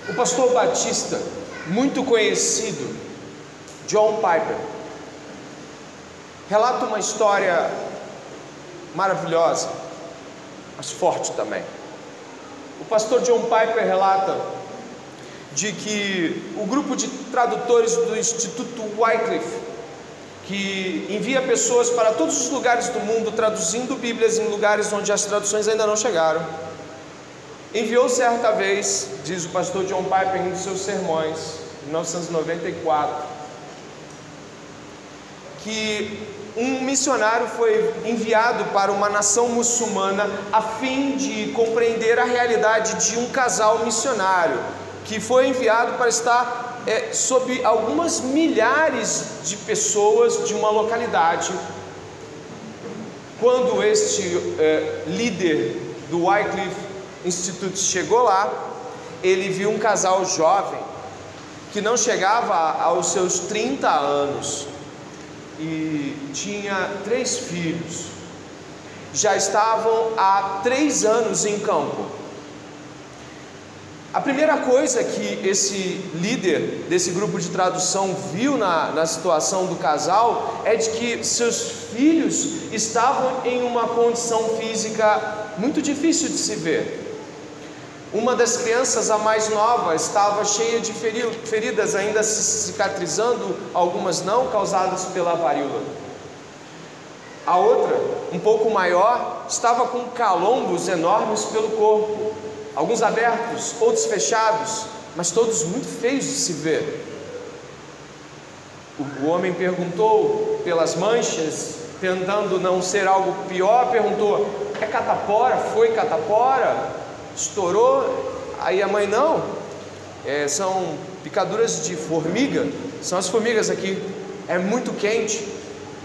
O pastor batista, muito conhecido, John Piper, relata uma história maravilhosa, mas forte também. O pastor John Piper relata de que o grupo de tradutores do Instituto Wycliffe, que envia pessoas para todos os lugares do mundo traduzindo Bíblias em lugares onde as traduções ainda não chegaram, enviou certa vez, diz o pastor John Piper em um de seus sermões, em 1994, que um missionário foi enviado para uma nação muçulmana a fim de compreender a realidade de um casal missionário, que foi enviado para estar sob algumas milhares de pessoas de uma localidade. Quando este líder do Wycliffe Institute chegou lá, ele viu um casal jovem que não chegava aos seus 30 anos e tinha 3 filhos. Já estavam há 3 anos em campo. A primeira coisa que esse líder desse grupo de tradução viu na situação do casal é de que seus filhos estavam em uma condição física muito difícil de se ver. Uma das crianças, a mais nova, estava cheia de feridas ainda se cicatrizando, algumas não, causadas pela varíola. A outra, um pouco maior, estava com calombos enormes pelo corpo, alguns abertos, outros fechados, mas todos muito feios de se ver. O homem perguntou pelas manchas, tentando não ser algo pior, perguntou: é catapora? Foi catapora? Estourou? Aí a mãe: não, são picaduras de formiga, são as formigas aqui, é muito quente.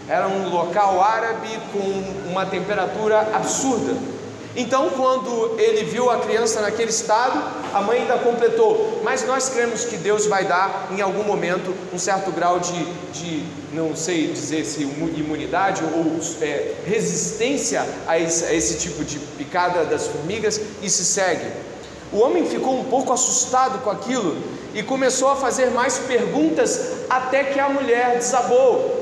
Era um local árabe com uma temperatura absurda. Então, quando ele viu a criança naquele estado, a mãe ainda completou: mas nós cremos que Deus vai dar em algum momento um certo grau de não sei dizer se imunidade ou resistência a esse tipo de picada das formigas, e se segue. O homem ficou um pouco assustado com aquilo e começou a fazer mais perguntas, até que a mulher desabou.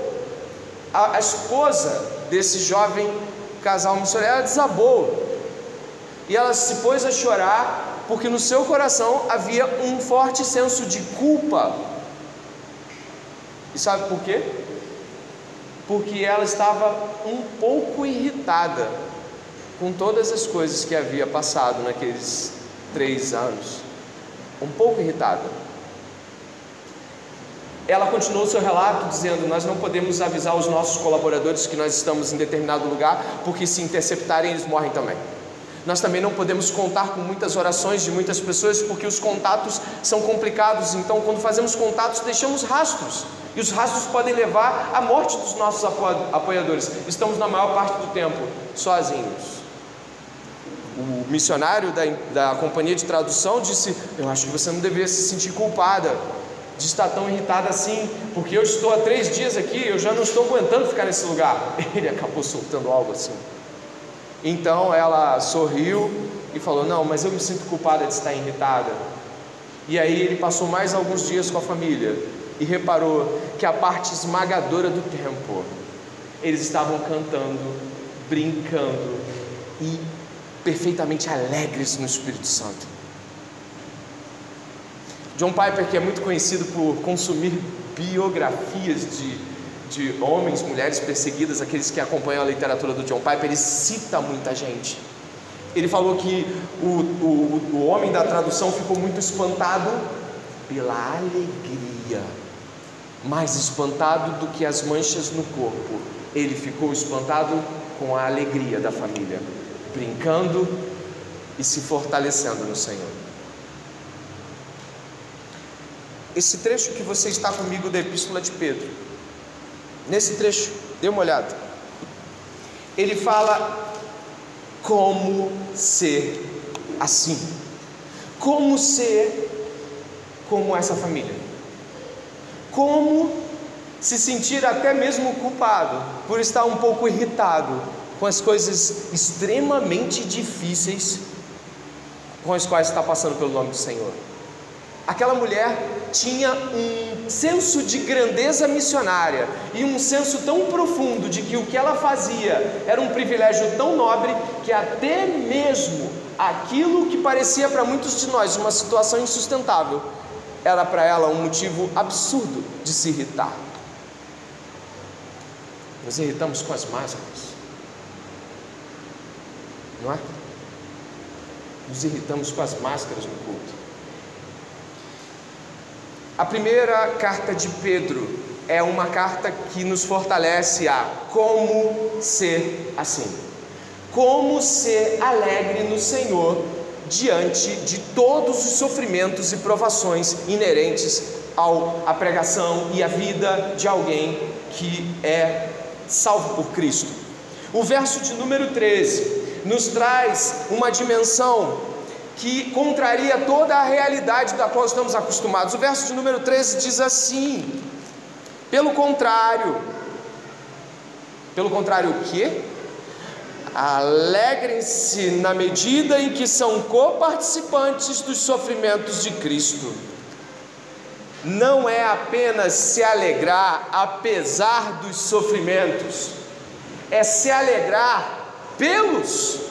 A esposa desse jovem casal missionário desabou. E ela se pôs a chorar, porque no seu coração havia um forte senso de culpa. E sabe por quê? Porque ela estava um pouco irritada com todas as coisas que havia passado naqueles 3 anos. Um pouco irritada. Ela continuou seu relato dizendo: nós não podemos avisar os nossos colaboradores que nós estamos em determinado lugar, porque se interceptarem eles morrem também. Nós também não podemos contar com muitas orações de muitas pessoas, porque os contatos são complicados. Então, quando fazemos contatos, deixamos rastros, e os rastros podem levar à morte dos nossos apoiadores. Estamos na maior parte do tempo sozinhos. O missionário da companhia de tradução disse: eu acho que você não deveria se sentir culpada de estar tão irritada assim, porque eu estou há 3 dias aqui, eu já não estou aguentando ficar nesse lugar. Ele acabou soltando algo assim. Então ela sorriu e falou: não, mas eu me sinto culpada de estar irritada. E aí ele passou mais alguns dias com a família e reparou que a parte esmagadora do tempo eles estavam cantando, brincando e perfeitamente alegres no Espírito Santo. John Piper, que é muito conhecido por consumir biografias de homens, mulheres perseguidas, aqueles que acompanham a literatura do John Piper, ele cita muita gente. Ele falou que o homem da tradução ficou muito espantado pela alegria, mais espantado do que as manchas no corpo. Ele ficou espantado com a alegria da família, brincando e se fortalecendo no Senhor. Esse trecho que você está comigo da Epístola de Pedro, nesse trecho, dê uma olhada. Ele fala como ser assim, como ser como essa família, como se sentir até mesmo culpado por estar um pouco irritado com as coisas extremamente difíceis com as quais está passando pelo nome do Senhor. aquela mulher tinha um senso de grandeza missionária e um senso tão profundo de que o que ela fazia era um privilégio tão nobre que até mesmo aquilo que parecia para muitos de nós uma situação insustentável era para ela um motivo absurdo de se irritar. Nos irritamos com as máscaras, não é? Nos irritamos com as máscaras no culto. A primeira carta de Pedro é uma carta que nos fortalece a como ser assim, como ser alegre no Senhor diante de todos os sofrimentos e provações inerentes à pregação e à vida de alguém que é salvo por Cristo. O verso de número 13 nos traz uma dimensão que contraria toda a realidade da qual estamos acostumados. O verso de número 13 diz assim: pelo contrário o quê? Alegrem-se na medida em que são coparticipantes dos sofrimentos de Cristo. Não é apenas se alegrar apesar dos sofrimentos, é se alegrar pelos.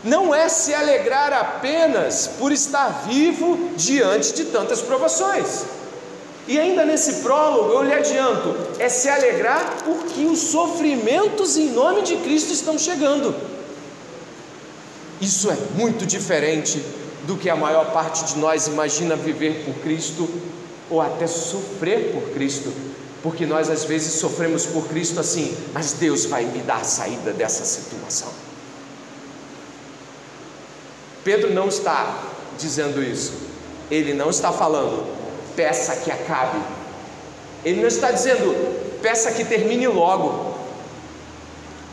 Não é se alegrar apenas por estar vivo diante de tantas provações. E ainda nesse prólogo eu lhe adianto, é se alegrar porque os sofrimentos em nome de Cristo estão chegando. Isso é muito diferente do que a maior parte de nós imagina viver por Cristo ou até sofrer por Cristo, porque nós às vezes sofremos por Cristo assim, mas Deus vai me dar a saída dessa situação. Pedro não está dizendo isso, ele não está falando, peça que acabe, ele não está dizendo, peça que termine logo,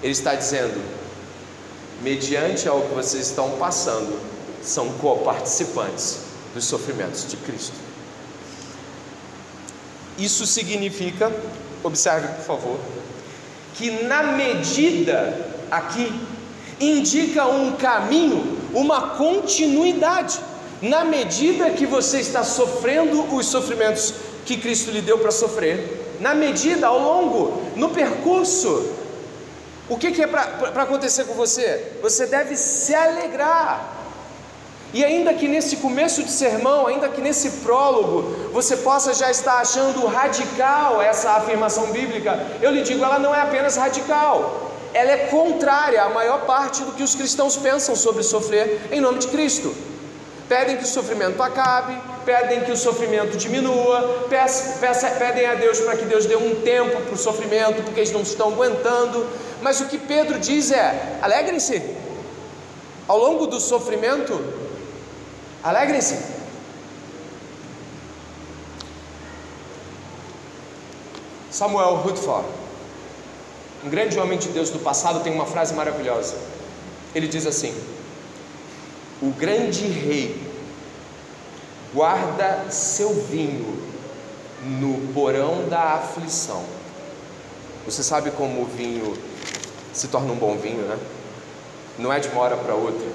ele está dizendo, mediante ao que vocês estão passando, são coparticipantes dos sofrimentos de Cristo. Isso significa, observe por favor, que na medida aqui, indica um caminho, uma continuidade. Na medida que você está sofrendo os sofrimentos que Cristo lhe deu para sofrer, na medida, ao longo, no percurso, o que é para acontecer com você? Você deve se alegrar. E ainda que nesse começo de sermão, ainda que nesse prólogo, você possa já estar achando radical essa afirmação bíblica, eu lhe digo, ela não é apenas radical, ela é contrária à maior parte do que os cristãos pensam sobre sofrer em nome de Cristo. Pedem que o sofrimento acabe, pedem que o sofrimento diminua, pedem a Deus para que Deus dê um tempo para o sofrimento, porque eles não estão aguentando. Mas o que Pedro diz é, alegrem-se, ao longo do sofrimento, alegrem-se. Samuel Rutherford, um grande homem de Deus do passado, tem uma frase maravilhosa. Ele diz assim: o grande rei guarda seu vinho no porão da aflição. Você sabe como o vinho se torna um bom vinho, né? Não é de uma hora para outra.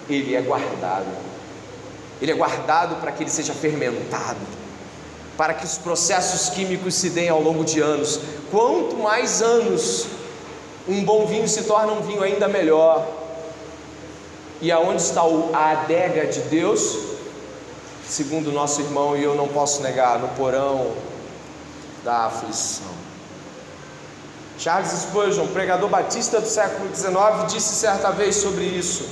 Ele é guardado. Ele é guardado para que ele seja fermentado, para que os processos químicos se deem ao longo de anos. Quanto mais anos, um bom vinho se torna um vinho ainda melhor. E aonde está a adega de Deus? Segundo o nosso irmão, e eu não posso negar, no porão da aflição. Charles Spurgeon, pregador batista do século XIX, disse certa vez sobre isso: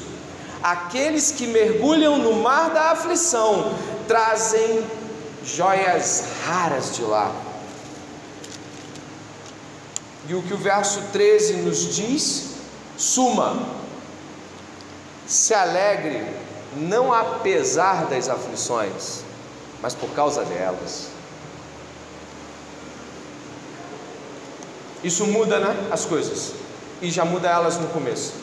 aqueles que mergulham no mar da aflição trazem joias raras de lá. E o que o verso 13 nos diz? Suma: se alegre não apesar das aflições, mas por causa delas. Isso muda, né, as coisas, e já muda elas no começo.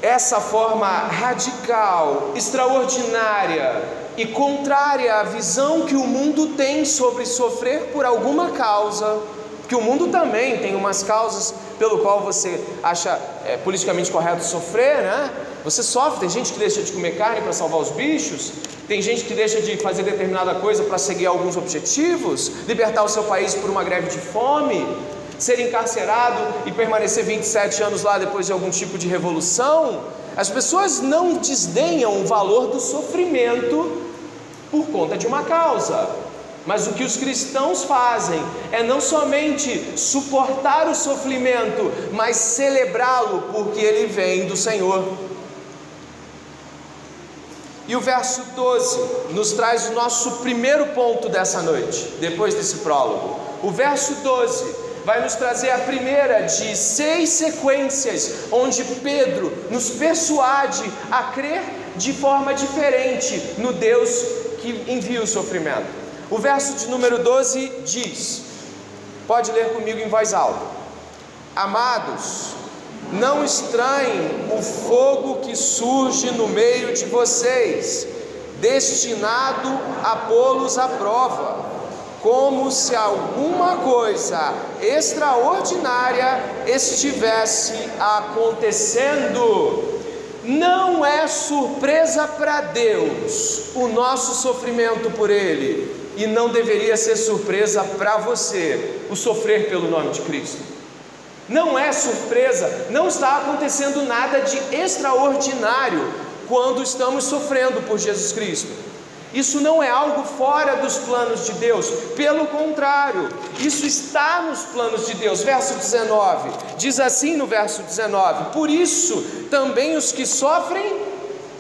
Essa forma radical, extraordinária e contrária à visão que o mundo tem sobre sofrer por alguma causa, que o mundo também tem umas causas pelo qual você acha politicamente correto sofrer, né? Você sofre, tem gente que deixa de comer carne para salvar os bichos, tem gente que deixa de fazer determinada coisa para seguir alguns objetivos, libertar o seu país por uma greve de fome, ser encarcerado e permanecer 27 anos lá depois de algum tipo de revolução. As pessoas não desdenham o valor do sofrimento por conta de uma causa, mas o que os cristãos fazem é não somente suportar o sofrimento, mas celebrá-lo porque ele vem do Senhor. E o verso 12 nos traz o nosso primeiro ponto dessa noite, depois desse prólogo. O verso 12 vai nos trazer a primeira de 6 sequências, onde Pedro nos persuade a crer de forma diferente no Deus que envia o sofrimento. O verso de número 12 diz, pode ler comigo em voz alta: amados, não estranhem o fogo que surge no meio de vocês, destinado a pô-los à prova, como se alguma coisa extraordinária estivesse acontecendo. Não é surpresa para Deus o nosso sofrimento por Ele, e não deveria ser surpresa para você o sofrer pelo nome de Cristo. Não é surpresa, não está acontecendo nada de extraordinário quando estamos sofrendo por Jesus Cristo. Isso não é algo fora dos planos de Deus, pelo contrário, isso está nos planos de Deus. Verso 19, diz assim no verso 19: por isso também os que sofrem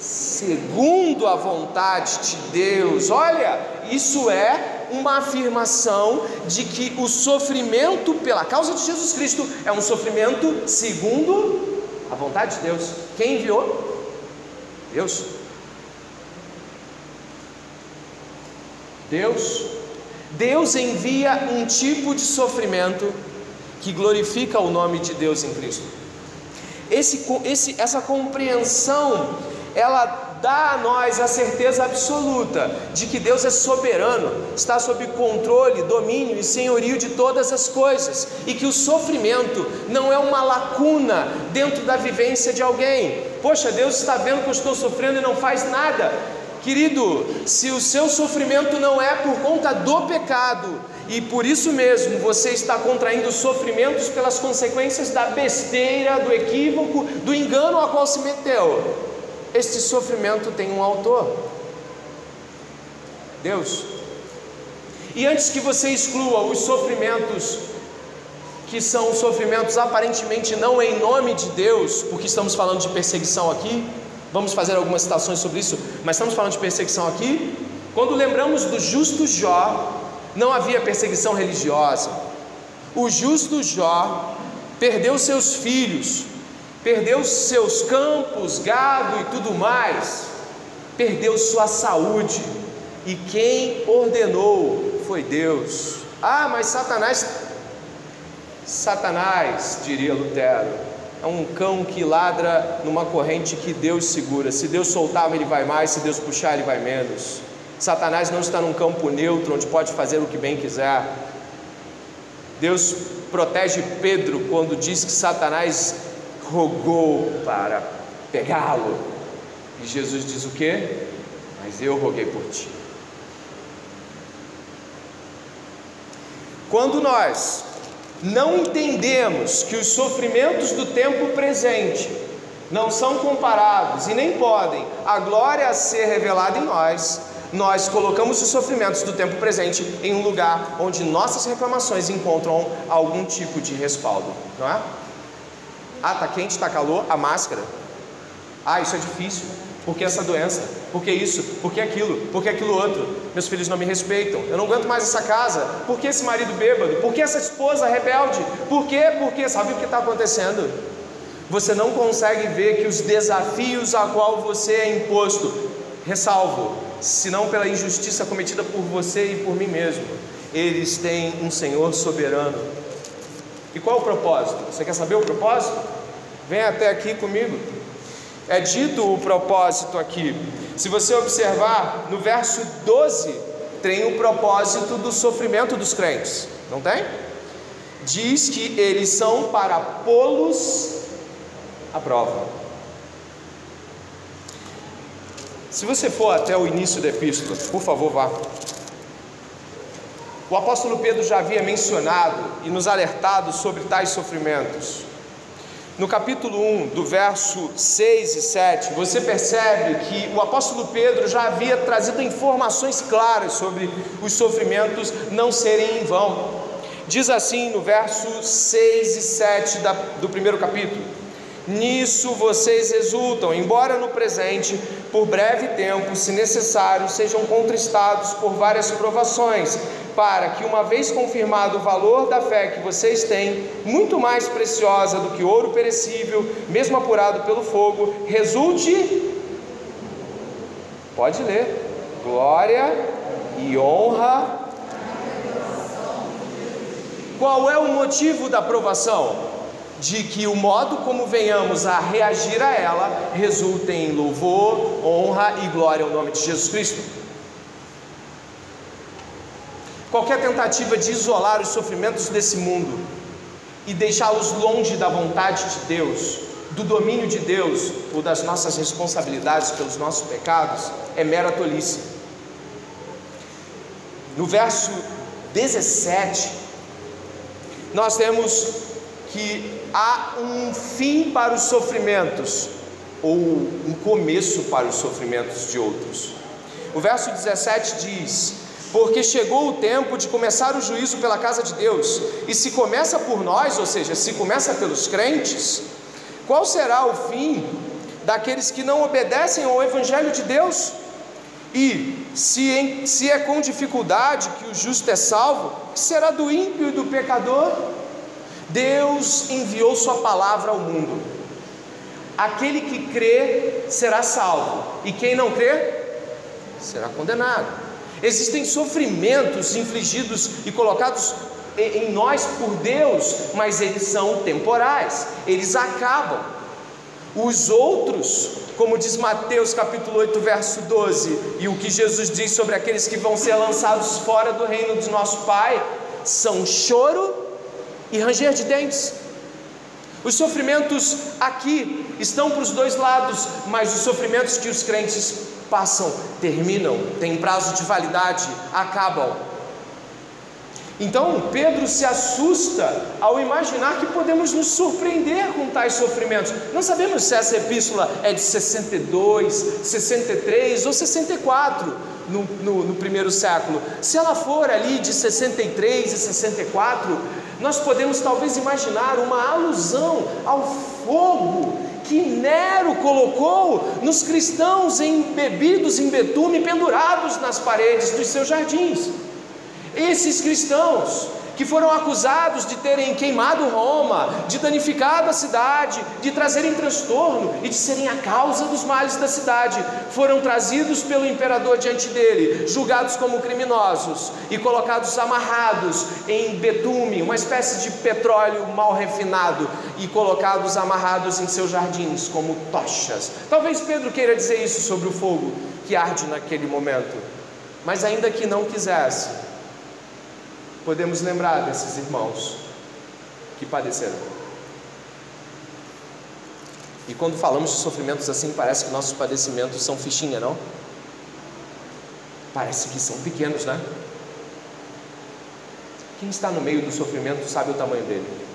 segundo a vontade de Deus. Olha, isso é uma afirmação de que o sofrimento pela causa de Jesus Cristo é um sofrimento segundo a vontade de Deus. Quem enviou? Deus. Deus envia um tipo de sofrimento que glorifica o nome de Deus em Cristo. Essa compreensão, ela dá a nós a certeza absoluta de que Deus é soberano, está sob controle, domínio e senhorio de todas as coisas, e que o sofrimento não é uma lacuna dentro da vivência de alguém. Poxa, Deus está vendo que eu estou sofrendo e não faz nada. Querido, se o seu sofrimento não é por conta do pecado, e por isso mesmo você está contraindo sofrimentos pelas consequências da besteira, do equívoco, do engano ao qual se meteu, este sofrimento tem um autor, Deus. E antes que você exclua os sofrimentos que são sofrimentos aparentemente não em nome de Deus, porque estamos falando de perseguição aqui, vamos fazer algumas citações sobre isso, mas estamos falando de perseguição aqui. Quando lembramos do justo Jó, não havia perseguição religiosa. O justo Jó perdeu seus filhos, perdeu seus campos, gado e tudo mais, perdeu sua saúde, e quem ordenou foi Deus. Ah, mas Satanás, diria Lutero, é um cão que ladra numa corrente que Deus segura. Se Deus soltar, ele vai mais, se Deus puxar, ele vai menos. Satanás não está num campo neutro onde pode fazer o que bem quiser. Deus protege Pedro quando diz que Satanás rogou para pegá-lo, e Jesus diz o quê? Mas eu roguei por ti. Quando nós não entendemos que os sofrimentos do tempo presente não são comparados e nem podem à glória a ser revelada em nós, nós colocamos os sofrimentos do tempo presente em um lugar onde nossas reclamações encontram algum tipo de respaldo, não é? Ah, está quente, está calor, a máscara. Ah, isso é difícil, porque essa doença, porque isso, porque aquilo outro. Meus filhos não me respeitam, eu não aguento mais essa casa. Por que esse marido bêbado? Por que essa esposa rebelde? Por quê? Porque sabe o que está acontecendo? Você não consegue ver que os desafios a qual você é imposto, ressalvo, se não pela injustiça cometida por você e por mim mesmo, eles têm um Senhor soberano. E qual é o propósito? Você quer saber o propósito? Vem até aqui comigo. É dito o propósito aqui. Se você observar, no verso 12, tem o propósito do sofrimento dos crentes, não tem? diz que eles são para pô-los à prova. Se você for até o início da epístola, por favor, vá. O apóstolo Pedro já havia mencionado e nos alertado sobre tais sofrimentos. No capítulo 1, do verso 6 e 7, você percebe que o apóstolo Pedro já havia trazido informações claras sobre os sofrimentos não serem em vão. Diz assim no verso 6 e 7 do primeiro capítulo: nisso vocês exultam, embora no presente, por breve tempo, se necessário, sejam contristados por várias provações, para que, uma vez confirmado o valor da fé que vocês têm, muito mais preciosa do que ouro perecível, mesmo apurado pelo fogo, resulte, pode ler, glória e honra. Qual é o motivo da provação? De que o modo como venhamos a reagir a ela resulte em louvor, honra e glória ao nome de Jesus Cristo. Qualquer tentativa de isolar os sofrimentos desse mundo e deixá-los longe da vontade de Deus, do domínio de Deus ou das nossas responsabilidades pelos nossos pecados, é mera tolice. No verso 17, nós temos que há um fim para os sofrimentos, ou um começo para os sofrimentos de outros. O verso 17 diz: porque chegou o tempo de começar o juízo pela casa de Deus, e se começa por nós, ou seja, se começa pelos crentes, qual será o fim daqueles que não obedecem ao Evangelho de Deus? E se é com dificuldade que o justo é salvo, que será do ímpio e do pecador? Deus enviou sua palavra ao mundo. Aquele que crê será salvo, e quem não crê será condenado. Existem sofrimentos infligidos e colocados em nós por Deus, mas eles são temporais, eles acabam. Os outros, como diz Mateus capítulo 8 verso 12, e o que Jesus diz sobre aqueles que vão ser lançados fora do reino de nosso Pai, são choro e ranger de dentes. Os sofrimentos aqui estão para os dois lados, mas os sofrimentos que os crentes passam, terminam, têm prazo de validade, acabam. Então Pedro se assusta ao imaginar que podemos nos surpreender com tais sofrimentos. Não sabemos se essa epístola é de 62, 63 ou 64 no primeiro século. Se ela for ali de 63 e 64, nós podemos talvez imaginar uma alusão ao fogo que Nero colocou nos cristãos embebidos em betume, pendurados nas paredes dos seus jardins. Esses cristãos que foram acusados de terem queimado Roma, de danificado a cidade, de trazerem transtorno e de serem a causa dos males da cidade, foram trazidos pelo imperador diante dele, julgados como criminosos e colocados amarrados em betume, uma espécie de petróleo mal refinado, e colocados amarrados em seus jardins como tochas. Talvez Pedro queira dizer isso sobre o fogo que arde naquele momento, mas ainda que não quisesse, podemos lembrar desses irmãos que padeceram. E quando falamos de sofrimentos assim, parece que nossos padecimentos são fichinha, não? Parece que são pequenos, né? Quem está no meio do sofrimento sabe o tamanho dele.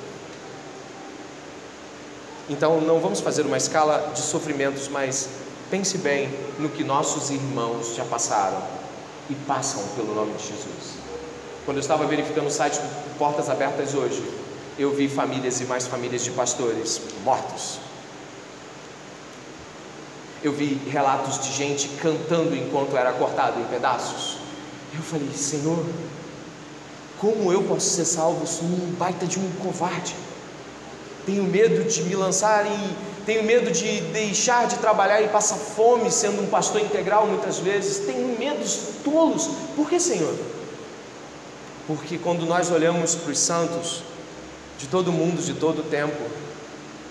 Então não vamos fazer uma escala de sofrimentos, mas pense bem no que nossos irmãos já passaram e passam pelo nome de Jesus. Quando eu estava verificando o site do Portas Abertas hoje, eu vi famílias e mais famílias de pastores mortos. Eu vi relatos de gente cantando enquanto era cortado em pedaços. Eu falei: Senhor, como eu posso ser salvo? Sou um baita de um covarde. Tenho medo de me lançar tenho medo de deixar de trabalhar e passar fome sendo um pastor integral muitas vezes. Tenho medos tolos. Por que, Senhor? Porque quando nós olhamos para os santos de todo mundo, de todo o tempo,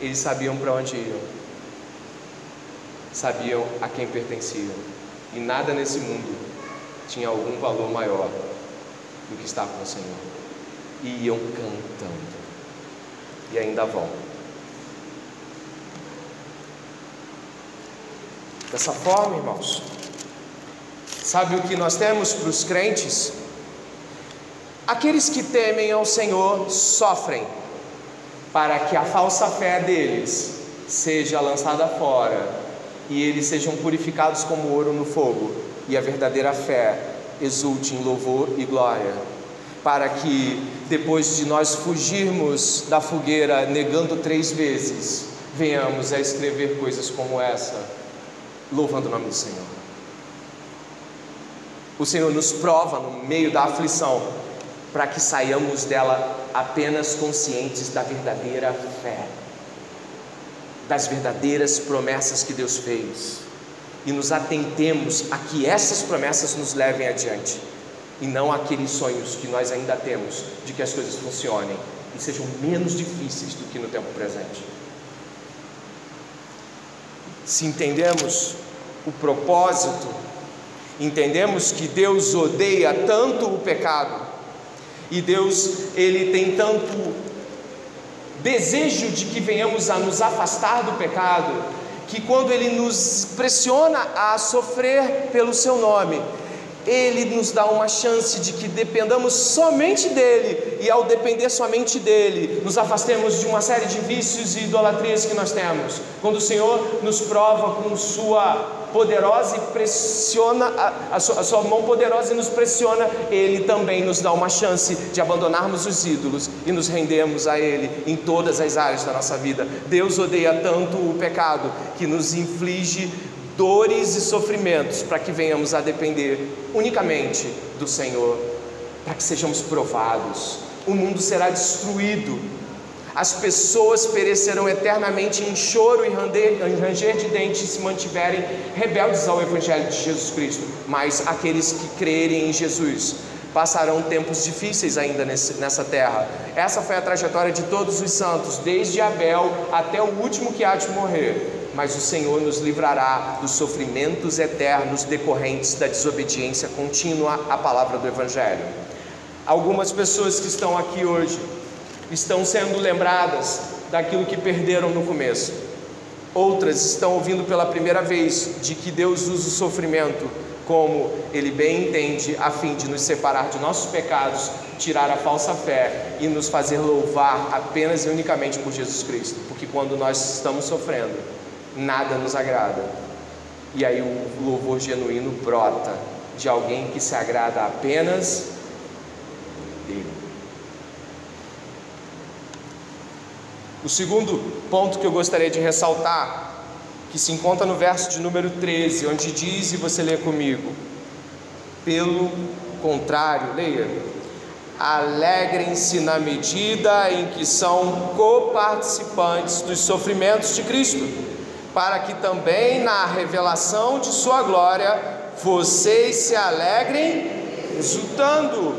eles sabiam para onde iam, sabiam a quem pertenciam, e nada nesse mundo tinha algum valor maior do que estar com o Senhor. e iam cantando, e ainda vão. Dessa forma, irmãos, sabe o que nós temos para os crentes? Aqueles que temem ao Senhor sofrem, para que a falsa fé deles seja lançada fora, e eles sejam purificados como ouro no fogo, e a verdadeira fé exulte em louvor e glória, para que depois de nós fugirmos da fogueira negando 3 vezes, venhamos a escrever coisas como essa, louvando o nome do Senhor. O Senhor nos prova no meio da aflição, para que saiamos dela apenas conscientes da verdadeira fé, das verdadeiras promessas que Deus fez, e nos atentemos a que essas promessas nos levem adiante, e não aqueles sonhos que nós ainda temos de que as coisas funcionem e sejam menos difíceis do que no tempo presente. Se entendemos o propósito, entendemos que Deus odeia tanto o pecado, e Deus, Ele tem tanto desejo de que venhamos a nos afastar do pecado, que quando Ele nos pressiona a sofrer pelo seu nome, Ele nos dá uma chance de que dependamos somente dEle, e ao depender somente dEle, nos afastemos de uma série de vícios e idolatrias que nós temos. Quando o Senhor nos prova com sua poderosa e pressiona, a sua mão poderosa e nos pressiona, Ele também nos dá uma chance de abandonarmos os ídolos e nos rendermos a Ele em todas as áreas da nossa vida. Deus odeia tanto o pecado que nos inflige dores e sofrimentos, para que venhamos a depender unicamente do Senhor, para que sejamos provados. O mundo será destruído, as pessoas perecerão eternamente em choro e ranger de dentes se mantiverem rebeldes ao Evangelho de Jesus Cristo, mas aqueles que crerem em Jesus passarão tempos difíceis ainda nessa terra. Essa foi a trajetória de todos os santos, desde Abel até o último que há de morrer. Mas o Senhor nos livrará dos sofrimentos eternos decorrentes da desobediência contínua à palavra do Evangelho. Algumas pessoas que estão aqui hoje estão sendo lembradas daquilo que perderam no começo. Outras estão ouvindo pela primeira vez de que Deus usa o sofrimento como Ele bem entende, a fim de nos separar de nossos pecados, tirar a falsa fé e nos fazer louvar apenas e unicamente por Jesus Cristo. Porque quando nós estamos sofrendo, nada nos agrada, e aí o louvor genuíno brota de alguém que se agrada apenas dele. O segundo ponto que eu gostaria de ressaltar, que se encontra no verso de número 13, onde diz, e você lê comigo: pelo contrário, leia: alegrem-se na medida em que são coparticipantes dos sofrimentos de Cristo, para que também na revelação de sua glória vocês se alegrem exultando.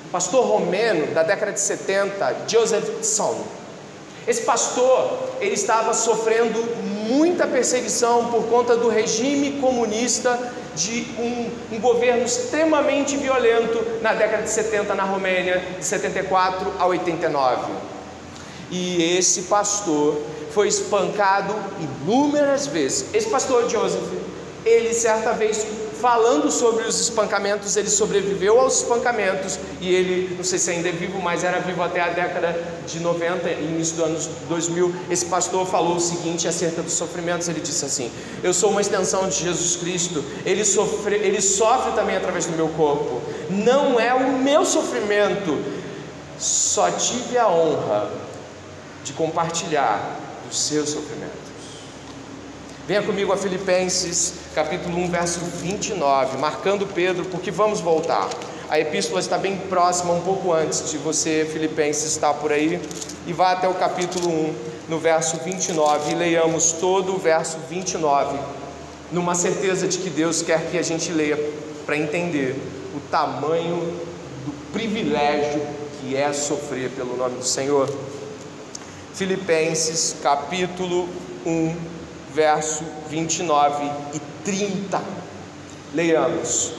O pastor romeno da década de 70, Joseph Tson, esse pastor, ele estava sofrendo muita perseguição por conta do regime comunista de um governo extremamente violento na década de 70 na Romênia, de 74 a 89. E esse pastor foi espancado inúmeras vezes. Esse pastor Joseph, ele certa vez, falando sobre os espancamentos, ele sobreviveu aos espancamentos, e ele, não sei se ainda é vivo, mas era vivo até a década de 90, início dos anos 2000. Esse pastor falou o seguinte acerca dos sofrimentos. Ele disse assim: eu sou uma extensão de Jesus Cristo, ele sofre também através do meu corpo, não é o meu sofrimento, só tive a honra de compartilhar dos seus sofrimentos. Venha comigo a Filipenses, capítulo 1, verso 29, marcando Pedro, porque vamos voltar. A epístola está bem próxima, um pouco antes de você, Filipenses, estar por aí, e vá até o capítulo 1, no verso 29, e leiamos todo o verso 29, numa certeza de que Deus quer que a gente leia, para entender o tamanho do privilégio que é sofrer pelo nome do Senhor. Filipenses, capítulo 1, verso 29 e 30, leiamos: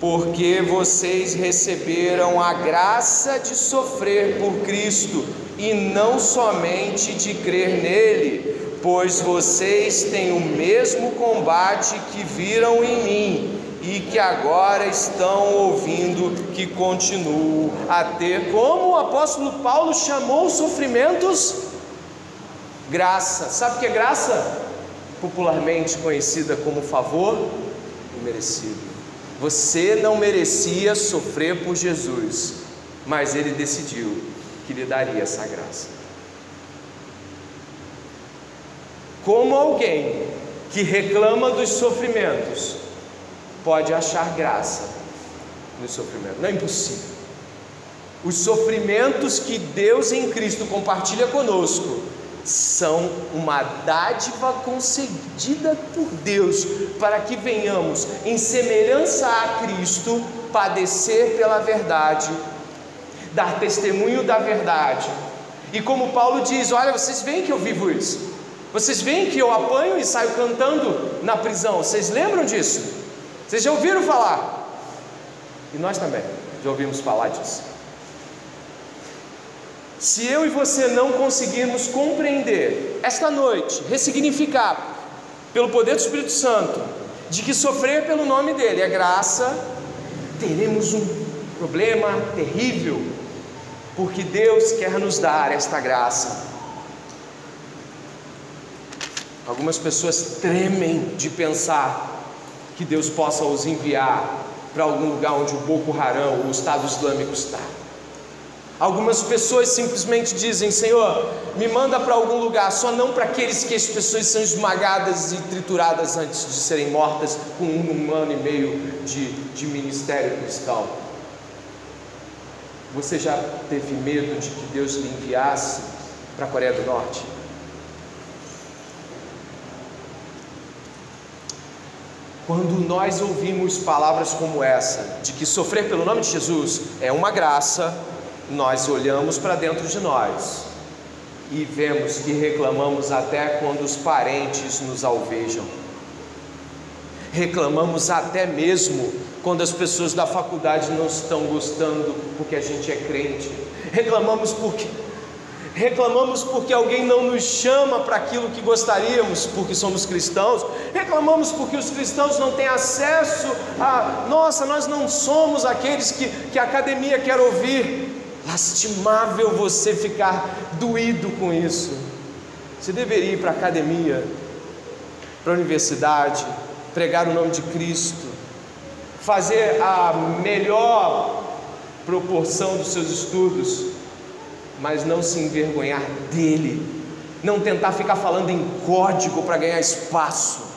porque vocês receberam a graça de sofrer por Cristo, e não somente de crer nele, pois vocês têm o mesmo combate que viram em mim, e que agora estão ouvindo que continuo a ter. Como o apóstolo Paulo chamou os sofrimentos? Graça. Sabe o que é graça? Popularmente conhecida como favor imerecido. Você não merecia sofrer por Jesus, mas Ele decidiu que lhe daria essa graça. Como alguém que reclama dos sofrimentos pode achar graça no sofrimento? Não é impossível. Os sofrimentos que Deus em Cristo compartilha conosco são uma dádiva concedida por Deus, para que venhamos, em semelhança a Cristo, padecer pela verdade, dar testemunho da verdade. E como Paulo diz: olha, vocês veem que eu vivo isso, vocês veem que eu apanho e saio cantando na prisão, vocês lembram disso? Vocês já ouviram falar? E nós também já ouvimos falar disso. Se eu e você não conseguirmos compreender esta noite, ressignificar pelo poder do Espírito Santo, de que sofrer pelo nome dele é graça, teremos um problema terrível, porque Deus quer nos dar esta graça. Algumas pessoas tremem de pensar que Deus possa os enviar para algum lugar onde o Boko Haram, o Estado Islâmico está. Algumas pessoas simplesmente dizem: Senhor, me manda para algum lugar, só não para aqueles que as pessoas são esmagadas e trituradas antes de serem mortas, com 1 ano e meio de ministério cristão. Você já teve medo de que Deus lhe enviasse para a Coreia do Norte? Quando nós ouvimos palavras como essa, de que sofrer pelo nome de Jesus é uma graça, nós olhamos para dentro de nós e vemos que reclamamos até quando os parentes nos alvejam. Reclamamos até mesmo quando as pessoas da faculdade não estão gostando porque a gente é crente. Reclamamos porque alguém não nos chama para aquilo que gostaríamos, porque somos cristãos. Reclamamos porque os cristãos não têm acesso a... Nossa, nós não somos aqueles que a academia quer ouvir. Lastimável você ficar doído com isso. Você deveria ir para a academia, para a universidade, pregar o nome de Cristo, fazer a melhor proporção dos seus estudos, mas não se envergonhar dele, não tentar ficar falando em código para ganhar espaço,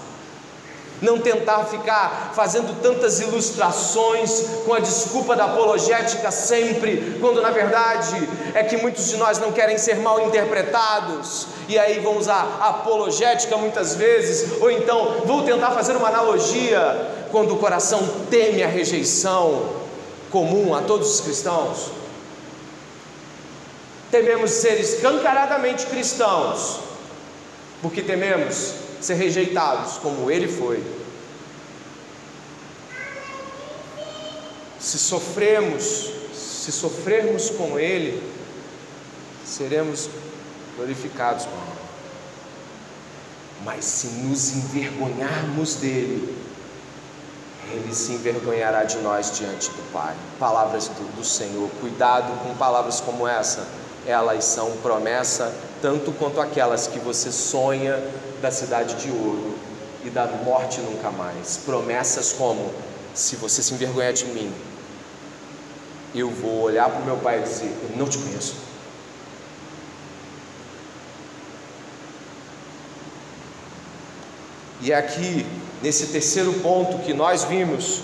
não tentar ficar fazendo tantas ilustrações com a desculpa da apologética sempre, quando na verdade é que muitos de nós não querem ser mal interpretados, e aí vão usar a apologética muitas vezes, ou então vou tentar fazer uma analogia, quando o coração teme a rejeição comum a todos os cristãos. Tememos ser escancaradamente cristãos, porque tememos ser rejeitados como ele foi. Se sofrermos com ele, seremos glorificados por ele. Mas se nos envergonharmos dele, ele se envergonhará de nós diante do Pai. Palavras do Senhor. Cuidado com palavras como essa. Elas são promessa tanto quanto aquelas que você sonha da cidade de ouro e da morte nunca mais. Promessas como: se você se envergonhar de mim, eu vou olhar para o meu pai e dizer: eu não te conheço. E aqui, nesse terceiro ponto que nós vimos,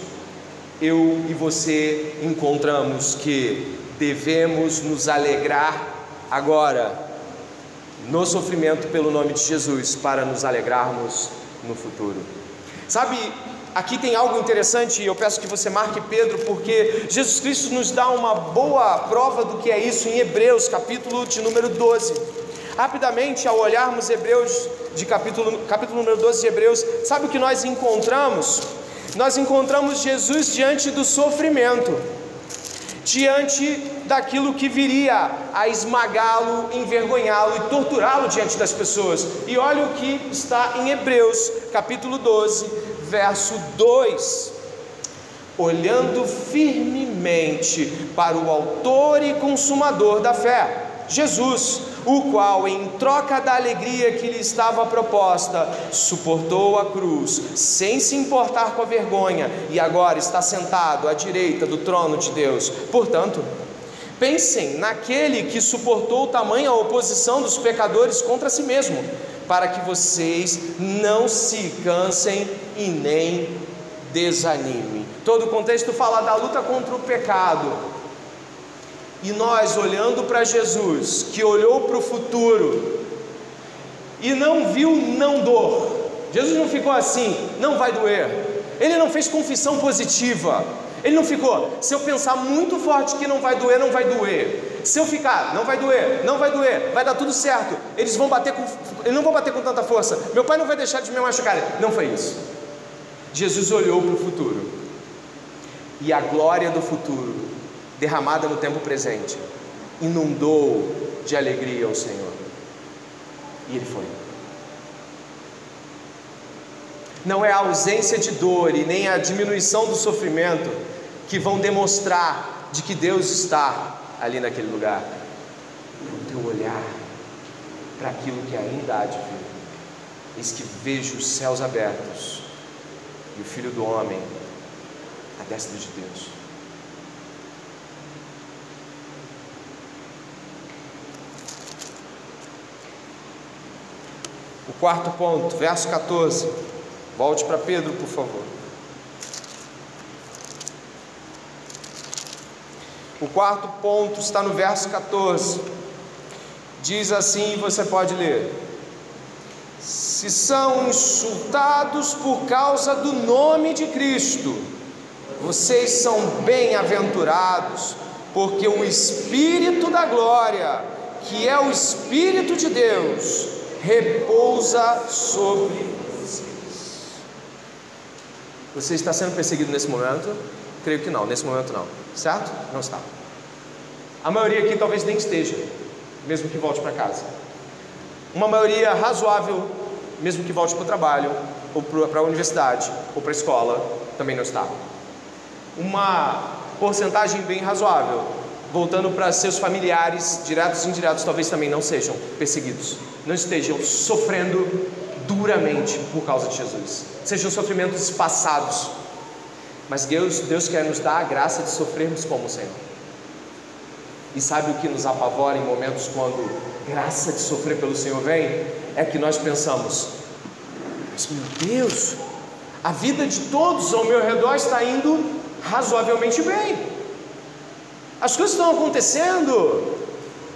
eu e você encontramos que devemos nos alegrar agora no sofrimento pelo nome de Jesus, para nos alegrarmos no futuro. Sabe, aqui tem algo interessante, e eu peço que você marque Pedro, porque Jesus Cristo nos dá uma boa prova do que é isso em Hebreus, capítulo de número 12. Rapidamente, ao olharmos Hebreus, capítulo número 12 de Hebreus, sabe o que nós encontramos? nós encontramos Jesus diante do sofrimento, diante daquilo que viria a esmagá-lo, envergonhá-lo e torturá-lo diante das pessoas. E olha o que está em Hebreus, capítulo 12, verso 2: olhando firmemente para o autor e consumador da fé, Jesus, o qual, em troca da alegria que lhe estava proposta, suportou a cruz, sem se importar com a vergonha, e agora está sentado à direita do trono de Deus. Portanto, pensem naquele que suportou tamanha oposição dos pecadores contra si mesmo, para que vocês não se cansem e nem desanimem. Todo o contexto fala da luta contra o pecado. E nós, olhando para Jesus, que olhou para o futuro e não viu não dor. Jesus não ficou assim, não vai doer. Ele não fez confissão positiva. Ele não ficou, se eu pensar muito forte que não vai doer, não vai doer. Se eu ficar, não vai doer, não vai doer, vai dar tudo certo. Eles não vão bater com tanta força. Meu pai não vai deixar de me machucar. Não foi isso. Jesus olhou para o futuro, e a glória do futuro, derramada no tempo presente, inundou de alegria o Senhor, e Ele foi. Não é a ausência de dor e nem a diminuição do sofrimento que vão demonstrar de que Deus está ali naquele lugar. O teu olhar para aquilo que ainda há de vir. Eis que vejo os céus abertos e o Filho do Homem à destra de Deus. O quarto ponto, verso 14. Volte para Pedro, por favor. O quarto ponto está no verso 14. Diz assim, você pode ler: se são insultados por causa do nome de Cristo, vocês são bem-aventurados, porque o Espírito da glória, que é o Espírito de Deus, repousa sobre vocês. Você está sendo perseguido nesse momento? Creio que não, nesse momento não, certo? Não está. A maioria aqui talvez nem esteja, mesmo que volte para casa. Uma maioria razoável, mesmo que volte para o trabalho, ou para a universidade, ou para a escola, também não está. Uma porcentagem bem razoável, voltando para seus familiares, diretos e indiretos, talvez também não sejam perseguidos, não estejam sofrendo duramente por causa de Jesus, sejam sofrimentos passados, mas Deus quer nos dar a graça de sofrermos como o Senhor. E sabe o que nos apavora em momentos quando graça de sofrer pelo Senhor vem? É que nós pensamos: mas meu Deus, a vida de todos ao meu redor está indo razoavelmente bem, as coisas estão acontecendo,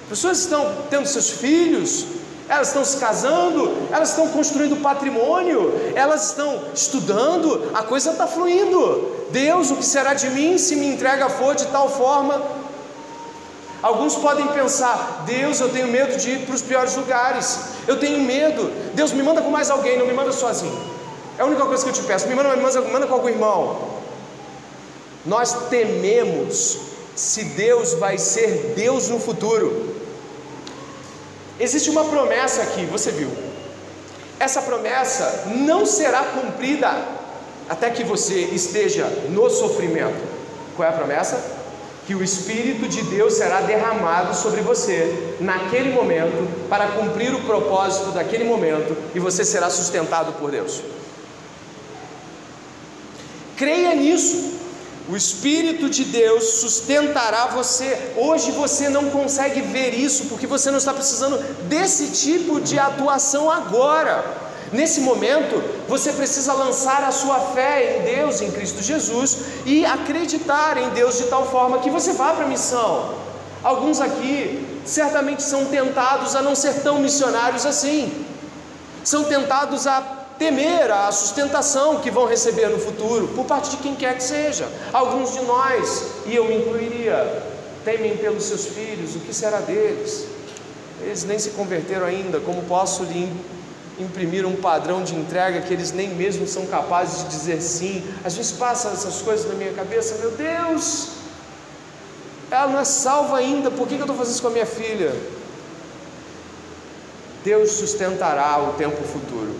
pessoas estão tendo seus filhos, elas estão se casando, elas estão construindo patrimônio, elas estão estudando, a coisa está fluindo. Deus, o que será de mim se minha entrega for de tal forma? Alguns podem pensar: Deus, eu tenho medo de ir para os piores lugares, eu tenho medo, Deus, me manda com mais alguém, não me manda sozinho, é a única coisa que eu te peço, me manda com algum irmão. Nós tememos se Deus vai ser Deus no futuro. Existe uma promessa aqui, você viu? Essa promessa não será cumprida até que você esteja no sofrimento. Qual é a promessa? Que o Espírito de Deus será derramado sobre você naquele momento, para cumprir o propósito daquele momento, e você será sustentado por Deus. Creia nisso. O Espírito de Deus sustentará você. Hoje você não consegue ver isso, porque você não está precisando desse tipo de atuação agora. Nesse momento, você precisa lançar a sua fé em Deus, em Cristo Jesus, e acreditar em Deus de tal forma que você vá para a missão. Alguns aqui certamente são tentados a não ser tão missionários assim, são tentados a temer a sustentação que vão receber no futuro, por parte de quem quer que seja. Alguns de nós, e eu me incluiria, temem pelos seus filhos, o que será deles? Eles nem se converteram ainda, como posso lhe imprimir um padrão de entrega que eles nem mesmo são capazes de dizer sim. Às vezes passam essas coisas na minha cabeça: meu Deus, ela não é salva ainda, por que eu estou fazendo isso com a minha filha? Deus sustentará o tempo futuro.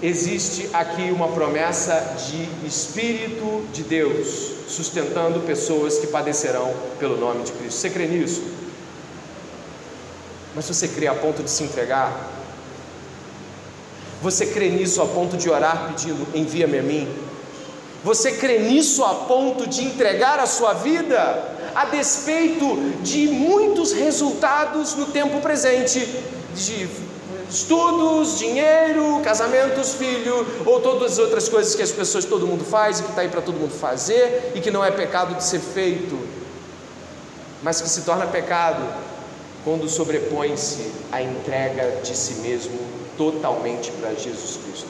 Existe aqui uma promessa de Espírito de Deus sustentando pessoas que padecerão pelo nome de Cristo. Você crê nisso? Mas você crê a ponto de se entregar? Você crê nisso a ponto de orar pedindo: envia-me a mim? Você crê nisso a ponto de entregar a sua vida, a despeito de muitos resultados no tempo presente, de estudos, dinheiro, casamentos, filho, ou todas as outras coisas que as pessoas, todo mundo faz e que está aí para todo mundo fazer, e que não é pecado de ser feito, mas que se torna pecado quando sobrepõe-se a entrega de si mesmo totalmente para Jesus Cristo?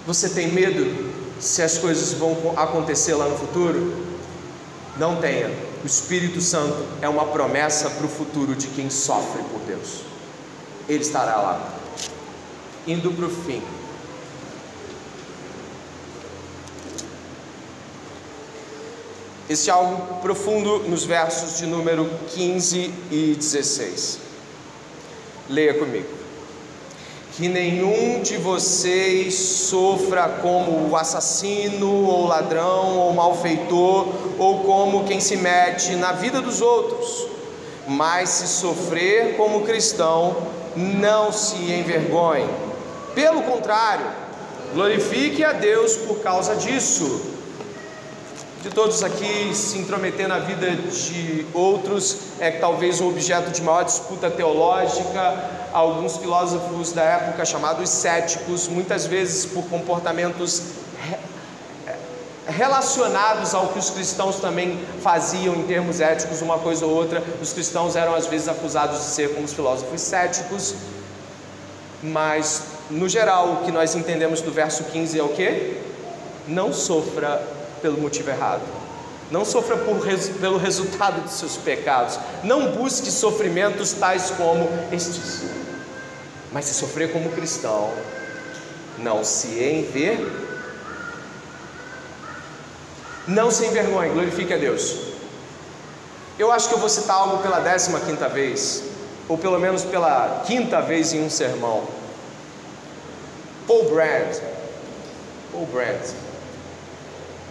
Você tem medo se as coisas vão acontecer lá no futuro? Não tenha. O Espírito Santo é uma promessa para o futuro de quem sofre por Deus. Ele estará lá. Indo para o fim. Esse é algo profundo nos versos de número 15 e 16. Leia comigo. Que nenhum de vocês sofra como o assassino, ou ladrão, ou malfeitor, ou como quem se mete na vida dos outros, mas se sofrer como cristão, não se envergonhe. Pelo contrário, glorifique a Deus por causa disso. De todos aqui, se intrometer na vida de outros é talvez um objeto de maior disputa teológica. Alguns filósofos da época, chamados céticos, muitas vezes por comportamentos relacionados ao que os cristãos também faziam em termos éticos, uma coisa ou outra, os cristãos eram às vezes acusados de ser como os filósofos céticos. Mas no geral, o que nós entendemos do verso 15 é o quê? Não sofra pelo motivo errado, não sofra pelo resultado de seus pecados, não busque sofrimentos tais como estes, mas se sofrer como cristão, não se envergonhe, glorifique a Deus. Eu acho que eu vou citar algo pela 15ª vez, ou pelo menos pela 5ª vez em um sermão. Paul Brand,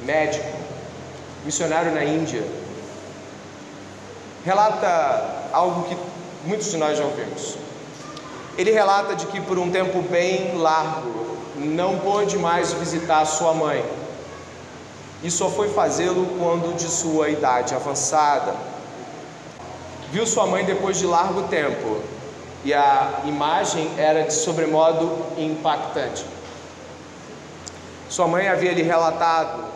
médico, missionário na Índia, relata algo que muitos de nós já ouvimos. Ele relata de que por um tempo bem largo não pôde mais visitar sua mãe, e só foi fazê-lo quando de sua idade avançada. Viu sua mãe depois de largo tempo, e a imagem era de sobremodo impactante. Sua mãe havia lhe relatado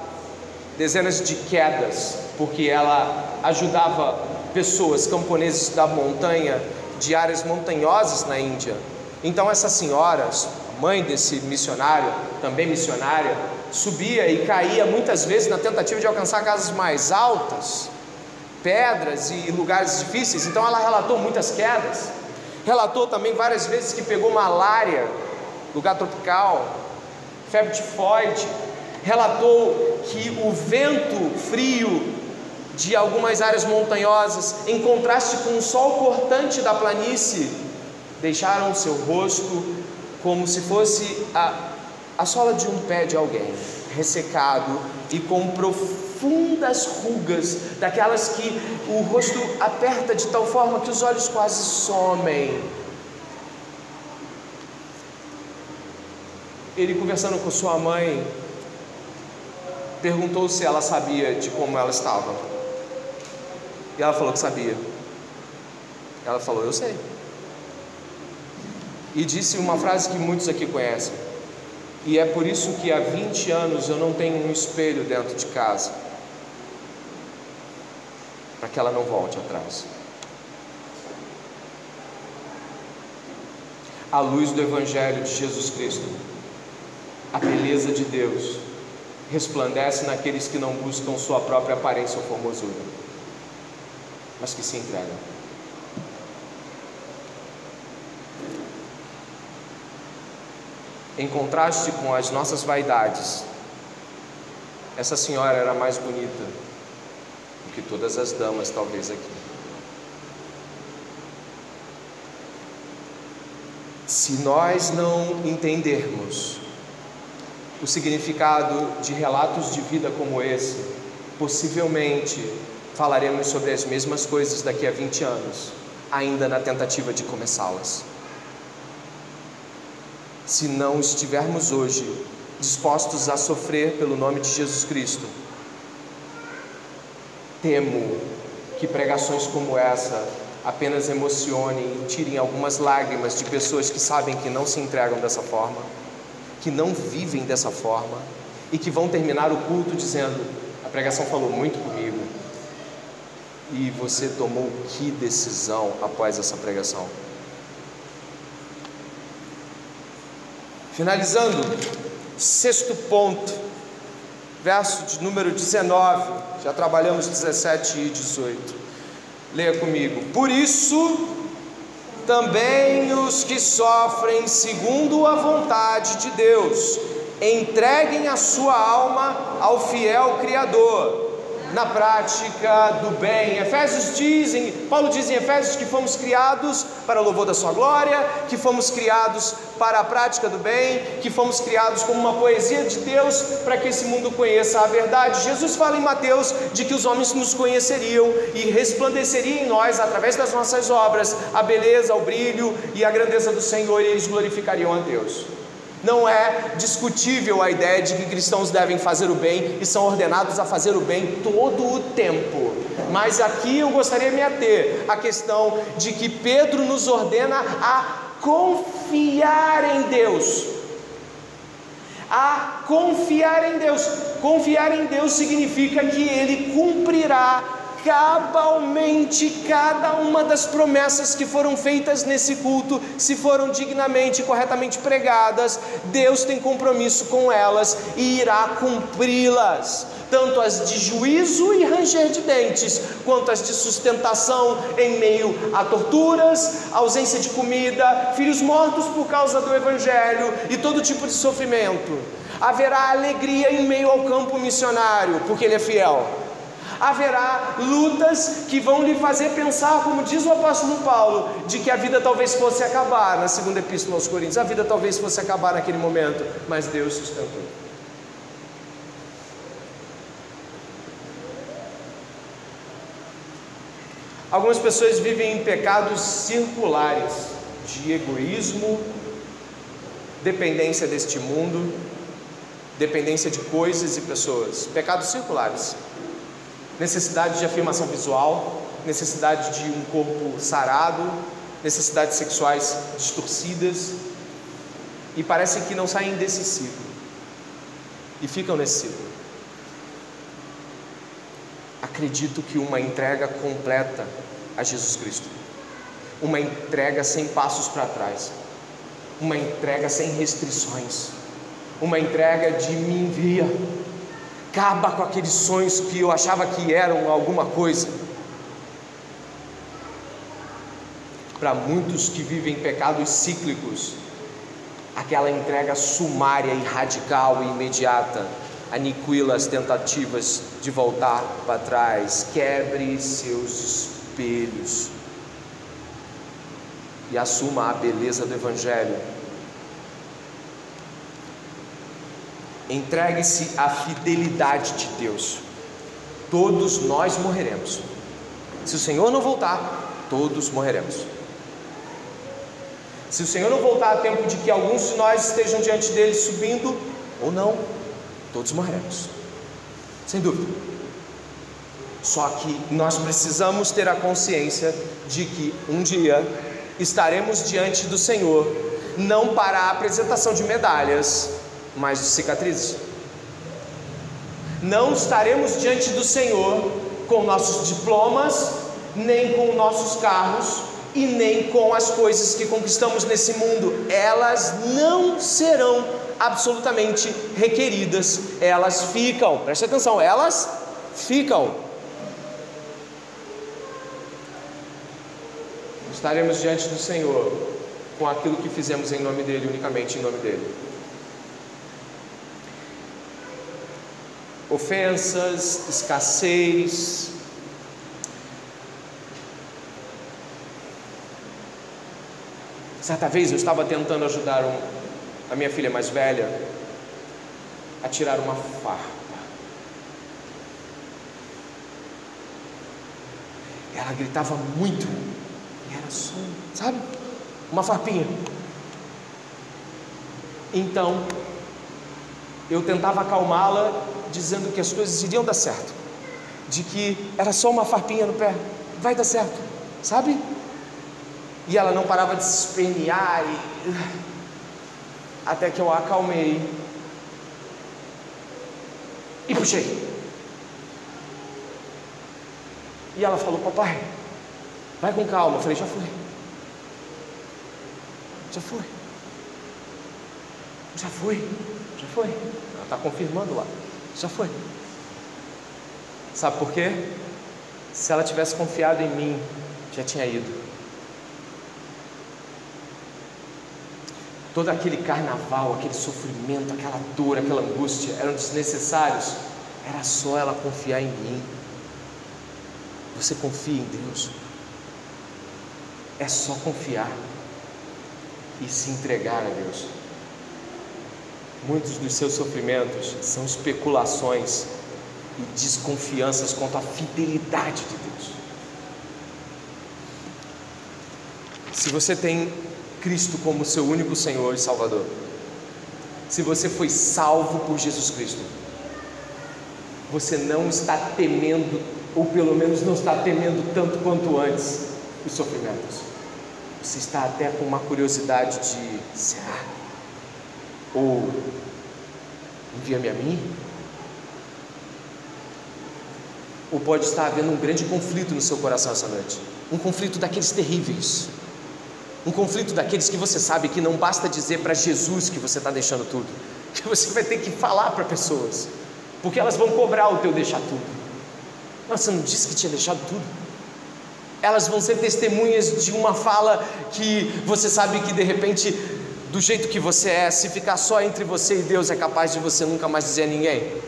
dezenas de quedas, porque ela ajudava pessoas, camponeses da montanha, de áreas montanhosas na Índia. Então essa senhora, mãe desse missionário, também missionária, subia e caía muitas vezes na tentativa de alcançar casas mais altas, pedras e lugares difíceis. Então ela relatou muitas quedas, relatou também várias vezes que pegou malária, lugar tropical, febre tifoide. Relatou que o vento frio de algumas áreas montanhosas, em contraste com o sol cortante da planície, deixaram o seu rosto como se fosse a sola de um pé de alguém, ressecado e com profundas rugas, daquelas que o rosto aperta de tal forma que os olhos quase somem. Ele, conversando com sua mãe, perguntou se ela sabia de como ela estava, e ela falou que sabia. Ela falou: eu sei. E disse uma frase que muitos aqui conhecem: e é por isso que há 20 anos eu não tenho um espelho dentro de casa, para que ela não volte atrás. A luz do Evangelho de Jesus Cristo, a beleza de Deus, resplandece naqueles que não buscam sua própria aparência ou formosura, mas que se entregam. Em contraste com as nossas vaidades, essa senhora era mais bonita do que todas as damas, talvez, aqui. Se nós não entendermos o significado de relatos de vida como esse, possivelmente falaremos sobre as mesmas coisas daqui a 20 anos, ainda na tentativa de começá-las. Se não estivermos hoje dispostos a sofrer pelo nome de Jesus Cristo, temo que pregações como essa apenas emocionem e tirem algumas lágrimas de pessoas que sabem que não se entregam dessa forma, que não vivem dessa forma e que vão terminar o culto dizendo: a pregação falou muito comigo. E você tomou que decisão após essa pregação? Finalizando, 6º ponto, verso de número 19, já trabalhamos 17 e 18, leia comigo. Por isso, também os que sofrem segundo a vontade de Deus, entreguem a sua alma ao fiel Criador, na prática do bem. Paulo diz em Efésios que fomos criados para o louvor da sua glória, que fomos criados para a prática do bem, que fomos criados como uma poesia de Deus para que esse mundo conheça a verdade. Jesus fala em Mateus de que os homens nos conheceriam e resplandeceria em nós, através das nossas obras, a beleza, o brilho e a grandeza do Senhor, e eles glorificariam a Deus. Não é discutível a ideia de que cristãos devem fazer o bem e são ordenados a fazer o bem todo o tempo. Mas aqui eu gostaria de me ater à questão de que Pedro nos ordena a confiar em Deus. A confiar em Deus. Confiar em Deus significa que Ele cumprirá cabalmente cada uma das promessas que foram feitas nesse culto. Se foram dignamente e corretamente pregadas, Deus tem compromisso com elas e irá cumpri-las, tanto as de juízo e ranger de dentes, quanto as de sustentação em meio a torturas, ausência de comida, filhos mortos por causa do Evangelho e todo tipo de sofrimento. Haverá alegria em meio ao campo missionário, porque Ele é fiel. Haverá lutas que vão lhe fazer pensar, como diz o apóstolo Paulo, de que a vida talvez fosse acabar. Na 2ª epístola aos Coríntios, a vida talvez fosse acabar naquele momento, mas Deus sustentou. Algumas pessoas vivem em pecados circulares de egoísmo, dependência deste mundo, dependência de coisas e pessoas. Pecados circulares. Necessidade de afirmação visual, necessidade de um corpo sarado, necessidades sexuais distorcidas, e parece que não saem desse ciclo, e ficam nesse ciclo. Acredito que uma entrega completa a Jesus Cristo, uma entrega sem passos para trás, uma entrega sem restrições, uma entrega de me envia, acaba com aqueles sonhos que eu achava que eram alguma coisa. Para muitos que vivem pecados cíclicos, aquela entrega sumária e radical e imediata aniquila as tentativas de voltar para trás. Quebre seus espelhos e assuma a beleza do Evangelho. Entregue-se à fidelidade de Deus. Todos nós morreremos. Se o Senhor não voltar, todos morreremos. Se o Senhor não voltar a tempo de que alguns de nós estejam diante dele subindo ou não, todos morreremos, sem dúvida. Só que nós precisamos ter a consciência de que um dia estaremos diante do Senhor, não para a apresentação de medalhas, mas de cicatrizes. Não estaremos diante do Senhor com nossos diplomas, nem com nossos carros e nem com as coisas que conquistamos nesse mundo. Elas não serão absolutamente requeridas, elas ficam, preste atenção, elas ficam. Estaremos diante do Senhor com aquilo que fizemos em nome dEle, unicamente em nome dEle. Ofensas, escassez, certa vez eu estava tentando ajudar a minha filha mais velha a tirar uma farpa. Ela gritava muito e era só, sabe, uma farpinha. Então eu tentava acalmá-la, dizendo que as coisas iriam dar certo, de que era só uma farpinha no pé, vai dar certo, sabe? E ela não parava de se espernear, até que eu a acalmei e puxei. E ela falou: papai, vai com calma. Eu falei: já foi. Ela está confirmando lá, já foi. Sabe por quê? Se ela tivesse confiado em mim, já tinha ido. Todo aquele carnaval, aquele sofrimento, aquela dor, aquela angústia eram desnecessários. Era só ela confiar em mim. Você confia em Deus? É só confiar e se entregar a Deus. Muitos dos seus sofrimentos são especulações e desconfianças quanto à fidelidade de Deus. Se você tem Cristo como seu único Senhor e Salvador, se você foi salvo por Jesus Cristo, você não está temendo, ou pelo menos não está temendo tanto quanto antes, os sofrimentos. Você está até com uma curiosidade de: será? Ou envia-me a mim? Ou pode estar havendo um grande conflito no seu coração essa noite, um conflito daqueles terríveis, um conflito daqueles que você sabe que não basta dizer para Jesus que você está deixando tudo, que você vai ter que falar para pessoas, porque elas vão cobrar o teu deixar tudo. Mas você não disse que tinha deixado tudo? Elas vão ser testemunhas de uma fala que você sabe que de repente, do jeito que você é, se ficar só entre você e Deus, é capaz de você nunca mais dizer a ninguém.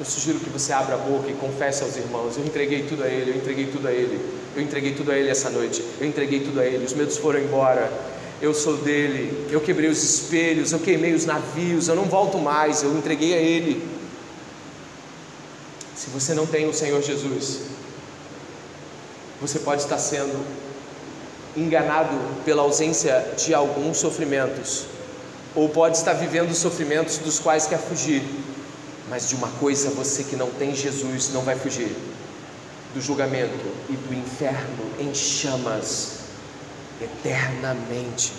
Eu sugiro que você abra a boca e confesse aos irmãos: eu entreguei tudo a Ele, eu entreguei tudo a Ele, eu entreguei tudo a Ele essa noite, eu entreguei tudo a Ele, os medos foram embora, eu sou dele, eu quebrei os espelhos, eu queimei os navios, eu não volto mais, eu entreguei a Ele. Se você não tem o Senhor Jesus, você pode estar sendo enganado pela ausência de alguns sofrimentos, ou pode estar vivendo sofrimentos dos quais quer fugir. Mas de uma coisa, você que não tem Jesus não vai fugir: do julgamento e do inferno em chamas eternamente.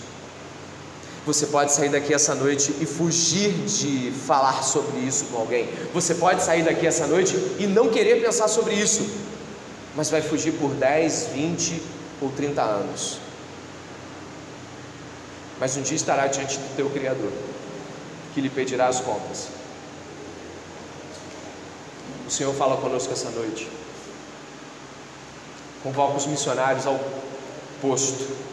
Você pode sair daqui essa noite e fugir de falar sobre isso com alguém. Você pode sair daqui essa noite e não querer pensar sobre isso, mas vai fugir por 10, 20 ou 30 anos. Mas um dia estará diante do teu Criador, que lhe pedirá as contas. O Senhor fala conosco essa noite. Convoca os missionários ao posto.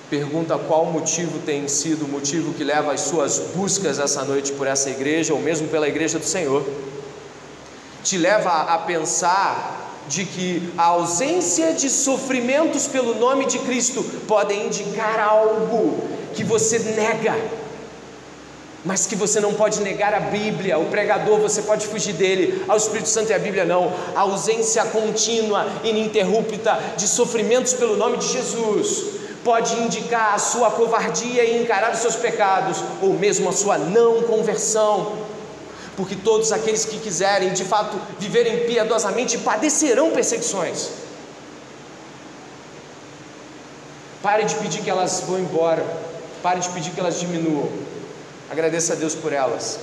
Pergunta qual motivo tem sido o motivo que leva as suas buscas essa noite por essa igreja, ou mesmo pela igreja do Senhor. Te leva a pensar de que a ausência de sofrimentos pelo nome de Cristo podem indicar algo que você nega, mas que você não pode negar a Bíblia. O pregador, você pode fugir dele, ao Espírito Santo e a Bíblia não. A ausência contínua, ininterrupta de sofrimentos pelo nome de Jesus pode indicar a sua covardia em encarar os seus pecados, ou mesmo a sua não conversão, porque todos aqueles que quiserem de fato viverem piedosamente padecerão perseguições. Pare de pedir que elas vão embora, pare de pedir que elas diminuam. Agradeça a Deus por elas,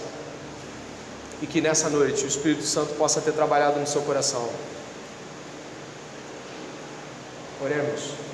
e que nessa noite o Espírito Santo possa ter trabalhado no seu coração. Oremos.